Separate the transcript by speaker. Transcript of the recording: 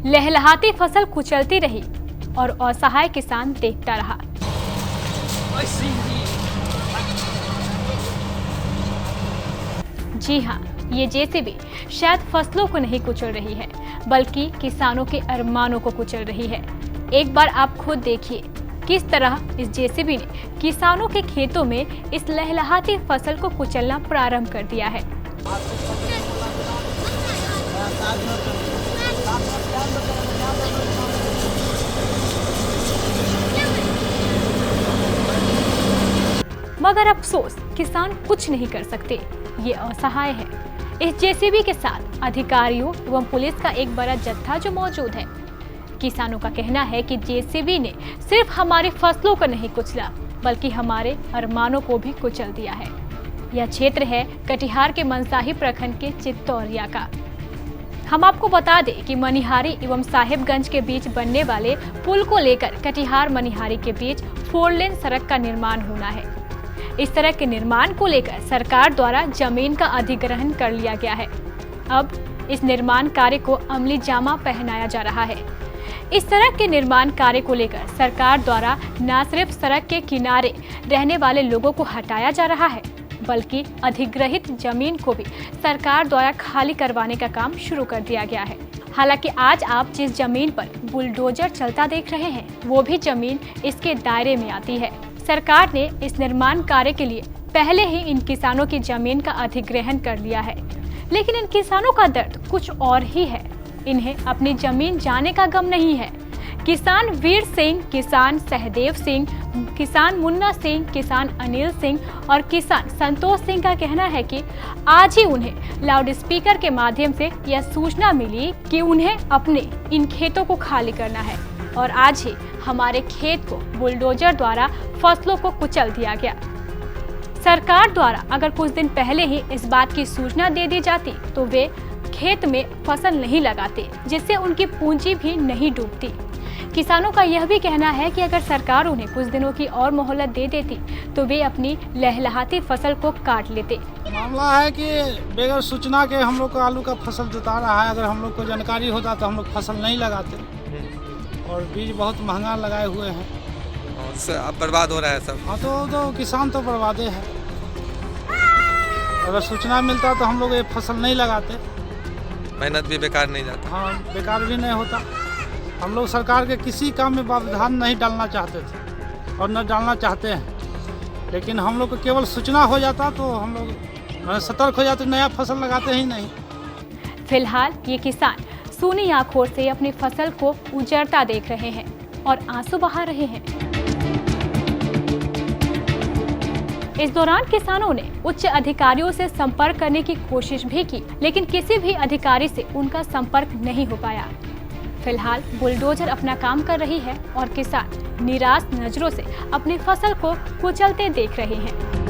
Speaker 1: लहलहाती फसल कुचलती रही और असहाय किसान देखता रहा। जी हाँ, ये जेसीबी शायद फसलों को नहीं कुचल रही है, बल्कि किसानों के अरमानों को कुचल रही है। एक बार आप खुद देखिए किस तरह इस जेसीबी ने किसानों के खेतों में इस लहलहाती फसल को कुचलना प्रारंभ कर दिया है। मगर अफसोस, किसान कुछ नहीं कर सकते, ये असहाय है। इस जेसीबी के साथ अधिकारियों एवं पुलिस का एक बड़ा जत्था जो मौजूद है। किसानों का कहना है कि जेसीबी ने सिर्फ हमारी फसलों को नहीं कुचला, बल्कि हमारे अरमानों को भी कुचल दिया है। यह क्षेत्र है कटिहार के मनसाही प्रखंड के चित्तौरिया का। हम आपको बता दें कि मनिहारी एवं साहिबगंज के बीच बनने वाले पुल को लेकर कटिहार मनिहारी के बीच 4 लेन सड़क का निर्माण होना है। इस सड़क के निर्माण को लेकर सरकार द्वारा जमीन का अधिग्रहण कर लिया गया है। अब इस निर्माण कार्य को अमली जामा पहनाया जा रहा है। इस सड़क के निर्माण कार्य को लेकर सरकार द्वारा न सिर्फ सड़क के किनारे रहने वाले लोगों को हटाया जा रहा है, बल्कि अधिग्रहित जमीन को भी सरकार द्वारा खाली करवाने का काम शुरू कर दिया गया है। हालांकि आज आप जिस जमीन पर बुलडोजर चलता देख रहे हैं, वो भी जमीन इसके दायरे में आती है। सरकार ने इस निर्माण कार्य के लिए पहले ही इन किसानों की जमीन का अधिग्रहण कर लिया है, लेकिन इन किसानों का दर्द कुछ और ही है। इन्हें अपनी जमीन जाने का गम नहीं है। किसान वीर सिंह, किसान सहदेव सिंह, किसान मुन्ना सिंह, किसान अनिल सिंह और किसान संतोष सिंह का कहना है कि आज ही उन्हें लाउड स्पीकर के माध्यम से यह सूचना मिली कि उन्हें अपने इन खेतों को खाली करना है और आज ही हमारे खेत को बुलडोजर द्वारा फसलों को कुचल दिया गया। सरकार द्वारा अगर कुछ दिन पहले ही इस बात की सूचना दे दी जाती तो वे खेत में फसल नहीं लगाते, जिससे उनकी पूंजी भी नहीं डूबती। किसानों का यह भी कहना है कि अगर सरकार उन्हें कुछ दिनों की और मोहलत दे देती तो वे अपनी लहलहाती फसल को काट लेते।
Speaker 2: मामला है कि बगैर सूचना के हम लोग को आलू का फसल जुता रहा है। अगर हम लोग को जानकारी होता तो हम लोग फसल नहीं लगाते और बीज बहुत महंगा लगाए हुए हैं।
Speaker 3: अब बर्बाद हो रहा है सब।
Speaker 2: हाँ, तो किसान तो बर्बादे है। अगर सूचना मिलता तो हम लोग ये फसल नहीं लगाते,
Speaker 3: मेहनत भी बेकार नहीं जाती।
Speaker 2: हाँ, बेकार भी नहीं होता। हम लोग सरकार के किसी काम में व्यवधान नहीं डालना चाहते थे और न डालना चाहते हैं, लेकिन हम लोग को केवल सूचना हो जाता तो हम लोग सतर्क हो जाते, नया फसल लगाते ही नहीं।
Speaker 1: फिलहाल ये किसान सूनी आंखों से अपनी फसल को उजड़ता देख रहे हैं और आंसू बहा रहे हैं। इस दौरान किसानों ने उच्च अधिकारियों से संपर्क करने की कोशिश भी की, लेकिन किसी भी अधिकारी से उनका संपर्क नहीं हो पाया। फिलहाल बुलडोजर अपना काम कर रही है और किसान निराश नजरों से अपनी फसल को कुचलते देख रहे हैं।